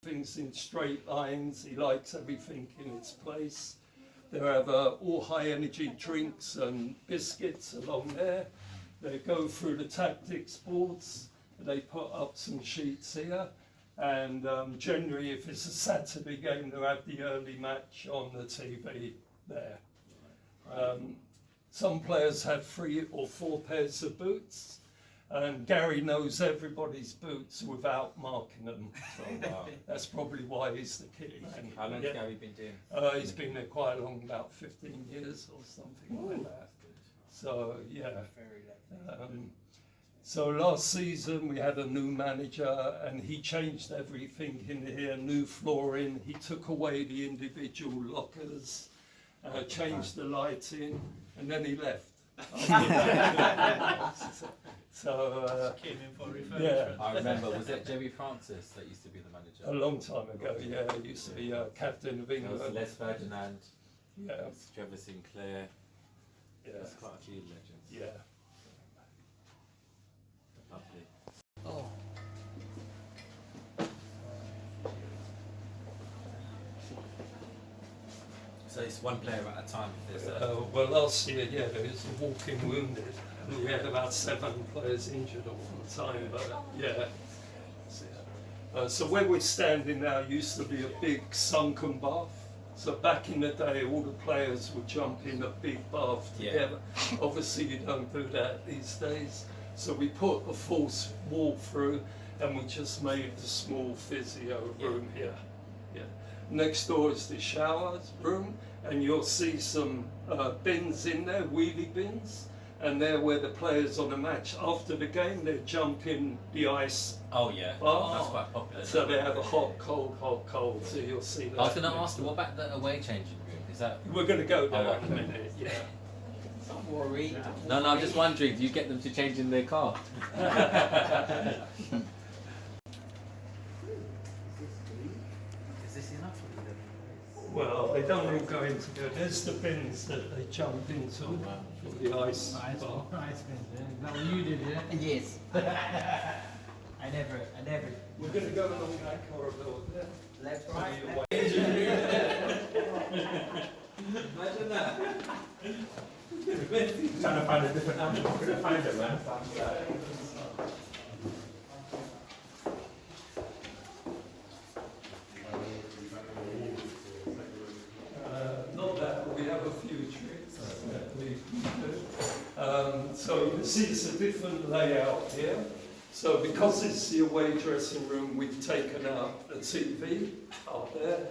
things in straight lines. He likes everything in its place. They have all high energy drinks and biscuits along there. They go through the tactics boards. They put up some sheets here. And generally, if it's a Saturday game, they'll have the early match on the TV there. Some players have 3 or 4 pairs of boots. And Gary knows everybody's boots without marking them. So that's probably why he's the kit man. How long has Gary been doing? He's been there quite long, about 15 years or something like that. So, yeah. So last season we had a new manager and he changed everything in here, new flooring. He took away the individual lockers, changed the lighting, and then he left. So, came in for refurbishment. yeah. I remember, was it Jerry Francis that used to be the manager? A long time ago, yeah. He used to be captain of There was England. Les Ferdinand, Yeah, Trevor Sinclair, yeah, there's quite a few legends. yeah. Lovely. So it's one player at a time. If there's Well, last year, yeah, there was a walking wounded, and we had about 7 players injured all the time. But yeah, so where we're standing now used to be a big sunken bath. So back in the day, all the players would jump in a big bath together. Obviously, you don't do that these days. So we put a false wall through, and we just made a small physio room here. Yeah. Next door is the shower room, and you'll see some bins in there, wheelie bins, and they're where the players on a match after the game they jump in the ice. oh yeah, that's quite popular. So they have a hot, cold. So you'll see that. I was going to ask you, what about the away changing room? Is that? We're going to go there Oh, in a minute. Yeah. Don't worry. No, I'm just wondering, do you get them to change in their car? Is this enough for you then? Well, they don't all go into there. There's the bins that they jump into for the ice. Ice bath. bins, yeah. Is that what you did, yeah? Yes. I never. We're going to go along that corridor there. Left, right. Imagine that. Trying to find a different animal. I'm going to find it, man. Not that, but we have a few tricks that we do. So you can see it's a different layout here. So because it's the away dressing room, we've taken out the TV up there.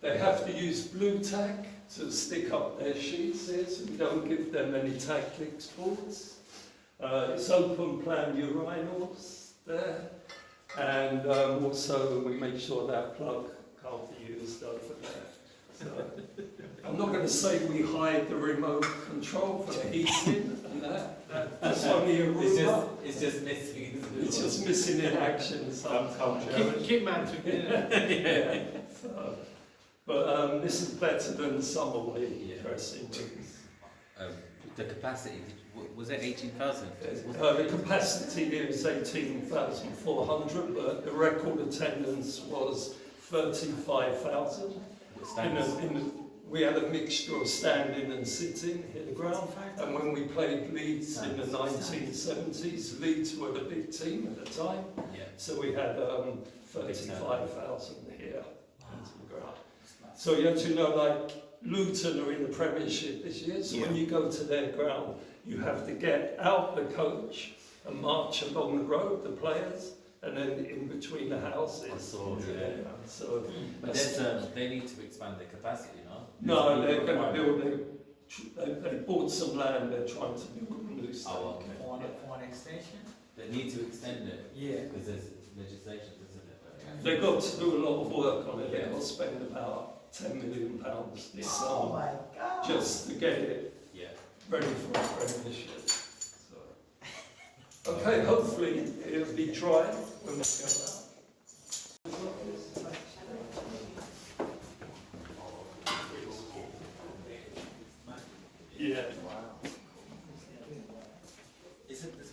They have to use blue tack to stick up their sheets here, so we don't give them any tactics boards. It's open plan urinals there, and also we make sure that plug can't be used over there. So, I'm not going to say we hide the remote control for the heating and that's only a rumor. It's just missing. It's just missing in action sometimes. Kit man took it. Yeah. So, but this is better than some away dressing rooms. The capacity, was it 18,000? The capacity here is 18,400, but the record attendance was 35,000. We had a mixture of standing and sitting in the ground, and when we played Leeds in the 1970s, Leeds were the big team at the time, so we had 35,000 here into the ground. So you have to know, like, Luton are in the Premiership this year, so when you go to their ground, you have to get out the coach and march along the road, the players, and then in between the houses. So, But they need to expand their capacity, no? no, they're going to build. They bought some land. They're trying to build a new stadium. Oh, okay. For an extension? They need to extend it. Yeah. Because there's legislation, isn't it? They've got to do a lot of work on it. They've got to spend about £10 million this Oh my God. just to get it ready for a Premiership. So. Okay, hopefully it'll be dry when we go out. Yeah.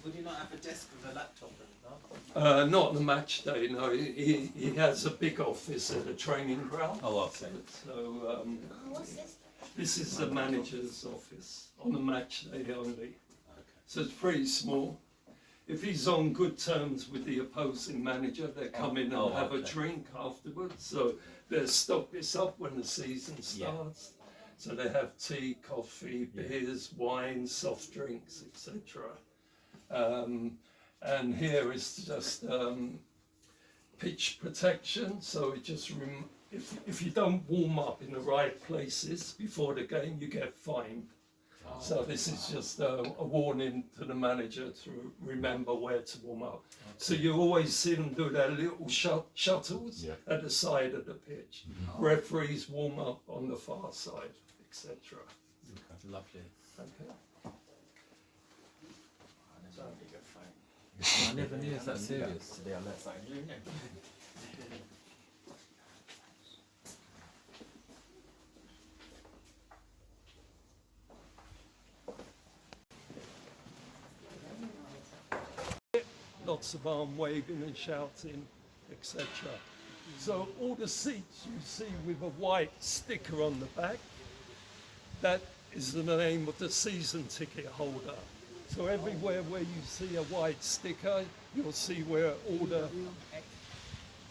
Would you not have a desk with a laptop? No? Not on the match day, no. He has a big office at the training ground. Oh, okay. So What's this? this is the manager's office on the match day only. Okay. So it's pretty small. If he's on good terms with the opposing manager, they come in and have a okay. drink afterwards. So they stock this up when the season starts. So they have tea, coffee, beers, wine, soft drinks, etc. And here is just pitch protection. So it just if you don't warm up in the right places before the game, you get fined. So this is just a warning to the manager to remember where to warm up. Okay. So you always see them do their little shuttles at the side of the pitch. Referees warm up on the far side, etc. Okay. Lovely. Okay. I never knew it was that serious today on that side. Lots of arm waving and shouting, etc. So all the seats you see with a white sticker on the back, that is the name of the season ticket holder. So everywhere where you see a white sticker, you'll see where all the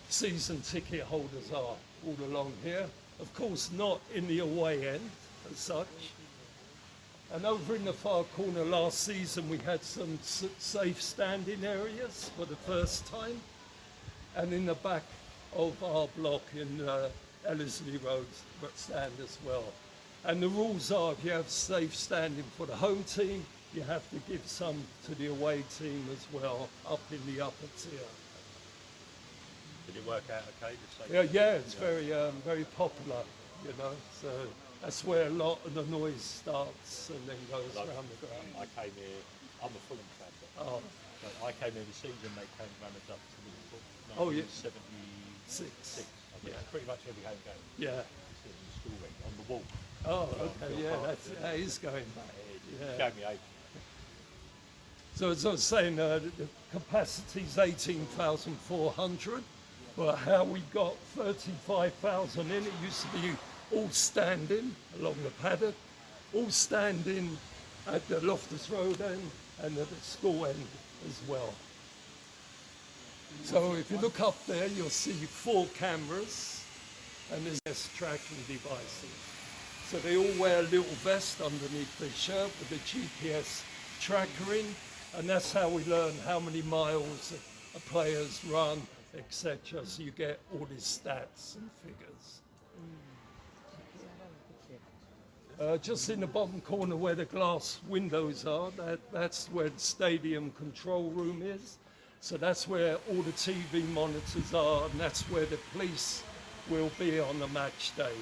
season ticket holders are all along here. Of course, not in the away end as such. And over in the far corner last season, we had some safe standing areas for the first time. And in the back of our block in Ellerslie Road stand as well. And the rules are, if you have safe standing for the home team, you have to give some to the away team as well, up in the upper tier. Did it work out okay? Yeah, it's very popular, you know. So that's where a lot of the noise starts and then goes around the ground. I came here, I'm a Fulham fan, but I came here this season, they came runners up to Liverpool, 1976. Pretty much every home game. Yeah. Story on the wall. Oh, okay, that is going back. Yeah. Showed me age. So as I was saying, the capacity is 18,400, but how we got 35,000 in, it used to be all standing along the paddock, all standing at the Loftus Road end and at the school end as well. So if you look up there, you'll see 4 cameras and there's tracking devices. So they all wear a little vest underneath their shirt with the GPS tracker in, and that's how we learn how many miles a player's run, etc. So you get all these stats and figures. Just in the bottom corner where the glass windows are, that's where the stadium control room is. So that's where all the TV monitors are, and that's where the police will be on the match day.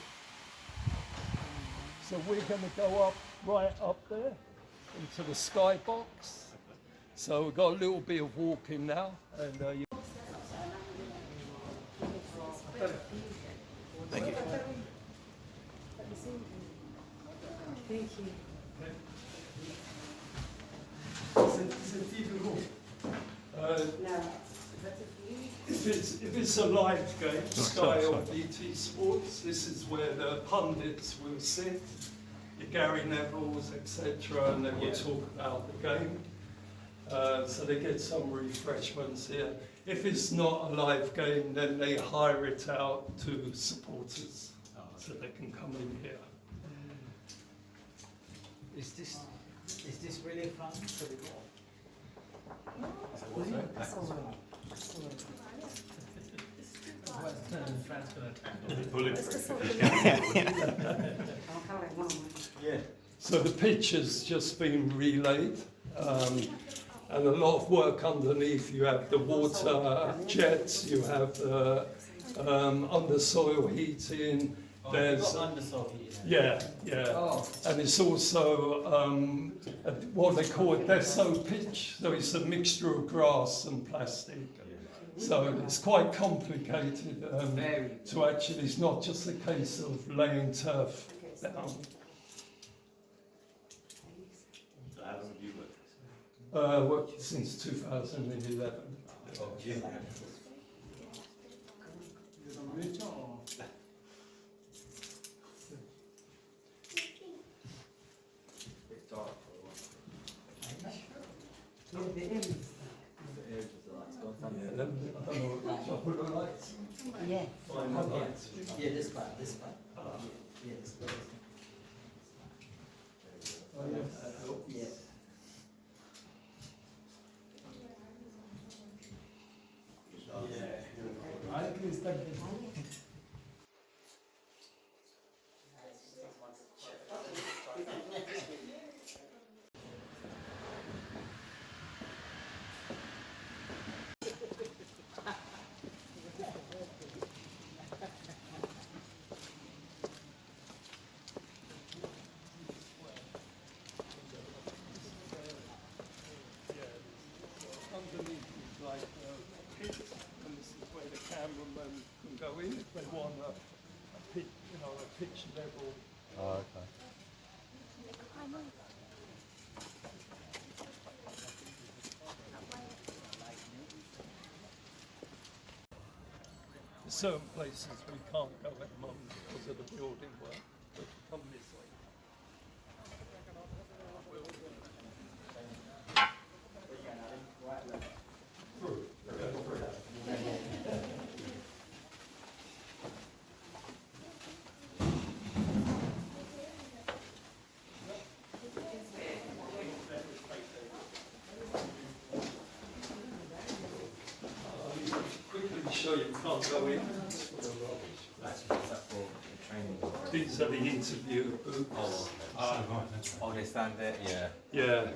So we're going to go up, right up there, into the skybox. So we've got a little bit of walking now, and Thank you. Thank you. if it's a live game, Sky or BT Sports, this is where the pundits will sit, your Gary Nevilles, etc., and they will talk about the game. So they get some refreshments here. If it's not a live game, then they hire it out to supporters, so they can come in here. Is this really fun for the goal? Fran's gonna tackle. Yeah. So the pitch has just been relayed, and a lot of work underneath. You have the water jets, you have the under-soil heating. There's yeah, and it's also what they call a deso pitch. So it's a mixture of grass and plastic. So it's quite complicated to actually. It's not just a case of laying turf down. So how long have you worked? Worked since 2011. Yeah. Yeah, this part, this part. Yeah, this part. Yeah. Underneath is like a pit, and this is where the cameraman can go in if they want a pit, you know, a pitch level. Oh, okay. There's certain places we can't go at the moment because of the building work, but come this way. Quickly show you can't go in. These are the interview booths. Oh, they stand there? Yeah. Yeah.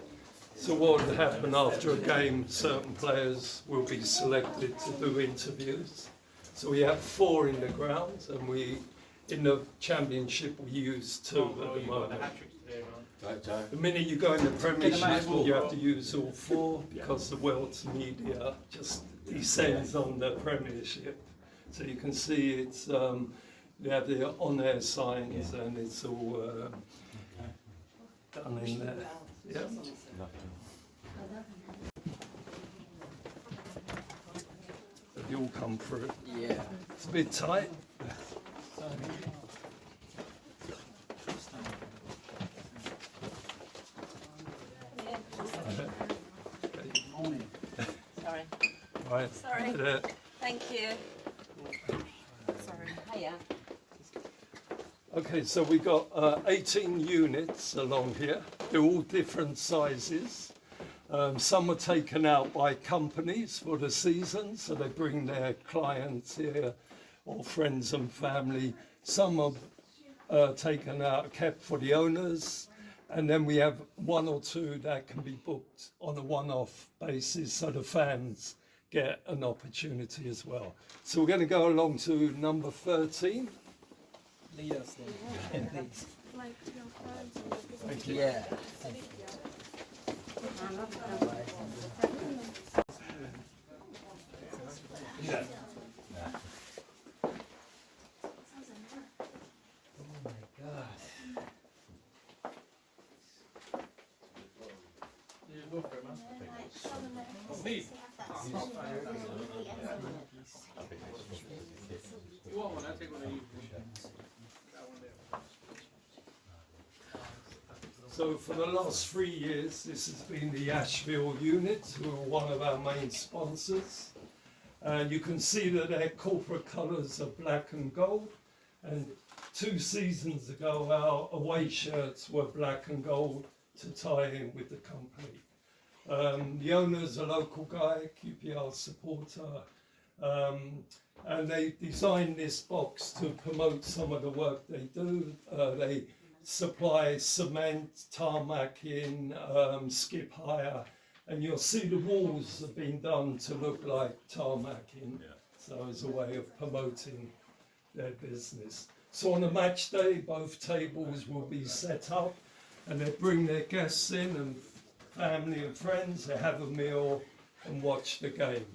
So what would happen after a game, certain players will be selected to do interviews. So we have 4 in the ground, and in the championship we use 2 at the moment. The minute you go in the Premiership, you have to use all 4 because the world's media just descends on the Premiership. So you can see it's they have the on-air signs and it's all done in there. Yeah. They all come through. Yeah. It's a bit tight. Sorry. Right. Sorry. There. Thank you. Sorry. Hiya. Okay, so we got 18 units along here. They're all different sizes. Some were taken out by companies for the season, so they bring their clients here or friends and family. Some are taken out, kept for the owners. And then we have 1 or 2 that can be booked on a one-off basis, so the fans get an opportunity as well. So we're going to go along to number 13. Lead us there, please. Like your friends and your business. Thank you. Yeah. Yeah. Oh my God. So for the last 3 years, this has been the Asheville unit, who are one of our main sponsors. And you can see that their corporate colours are black and gold. And 2 seasons ago, our away shirts were black and gold to tie in with the company. The owner's a local guy, QPR supporter, and they designed this box to promote some of the work they do. They supply cement, tarmacking, skip hire, and you'll see the walls have been done to look like tarmacking. So as a way of promoting their business. So on a match day, both tables will be set up, and they bring their guests in and family and friends. They have a meal and watch the game.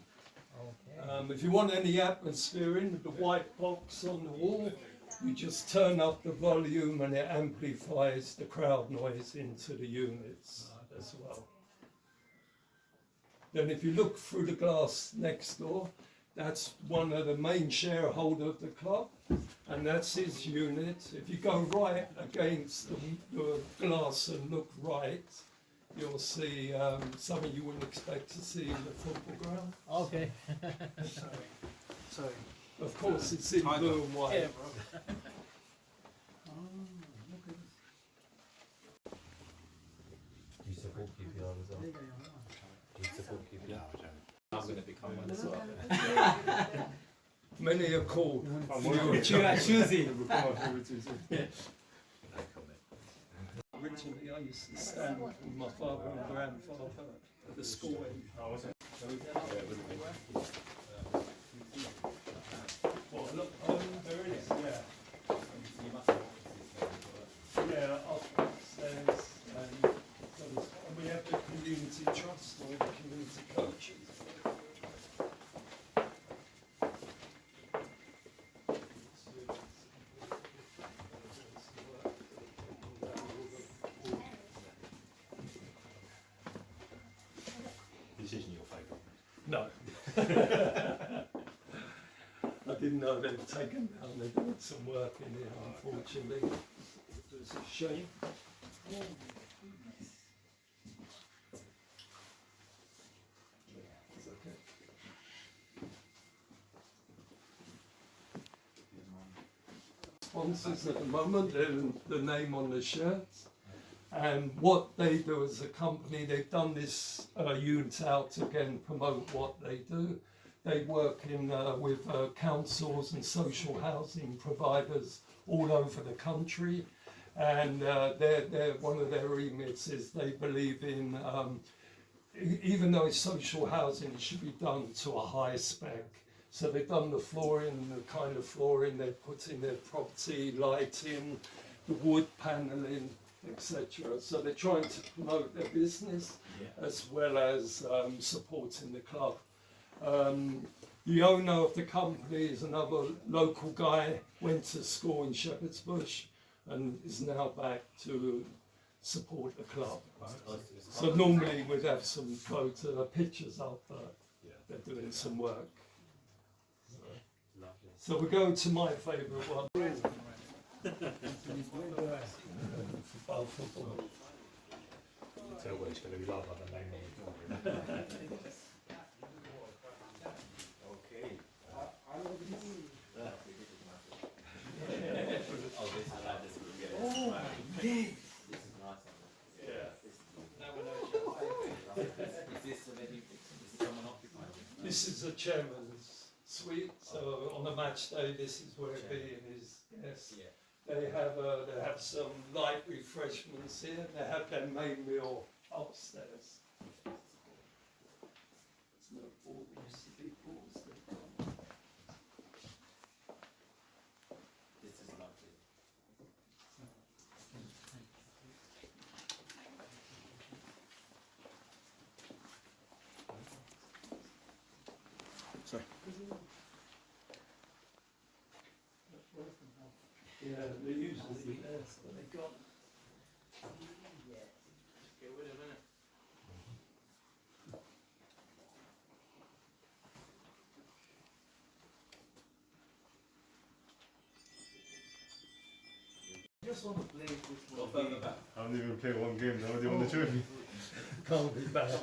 If you want any atmosphere in the white box on the wall, you just turn up the volume and it amplifies the crowd noise into the units as well. Then if you look through the glass next door, that's one of the main shareholder of the club, and that's his unit. If you go right against the glass and look right, you'll see something you wouldn't expect to see in the football ground. Okay. Sorry. Of course, it's in blue and white. Yeah, bro. Do you support QPR as well? Do you support QPR? I'm going to become one as well. Many are called. Choosy. Originally, I used to stand with my father and grandfather at the school end. Well, look, there is, yeah. Yeah, upstairs, and we have the community trust or the community coaches. This isn't your favourite. No. I didn't know they'd taken down. They're doing some work in here, unfortunately. It's a shame. It's okay. Sponsors at the moment, they're the name on the shirts. And what they do as a company, they've done this unit out to again promote what they do. They work in with councils and social housing providers all over the country, and they're one of their remits is they believe in even though it's social housing, it should be done to a high spec. So they've done the flooring, the kind of flooring they put in their property, lighting, the wood paneling, etc. So they're trying to promote their business as well as supporting the club. The owner of the company is another local guy, went to school in Shepherd's Bush and is now back to support the club. So normally we'd have some photo pictures up, but they're doing some work. So we go to my favourite one. Football. Tell what it's going to be like the name on the This is a chairman's suite, so on a match day, this is where he and his guests. They have some light refreshments here. They have their main meal upstairs. There's no balls, used to be balls. This is lovely. Yeah, they're usually there, so they got. Get rid of it. I just want to play football. I haven't even played one game, now they won the trophy. Can't be bad.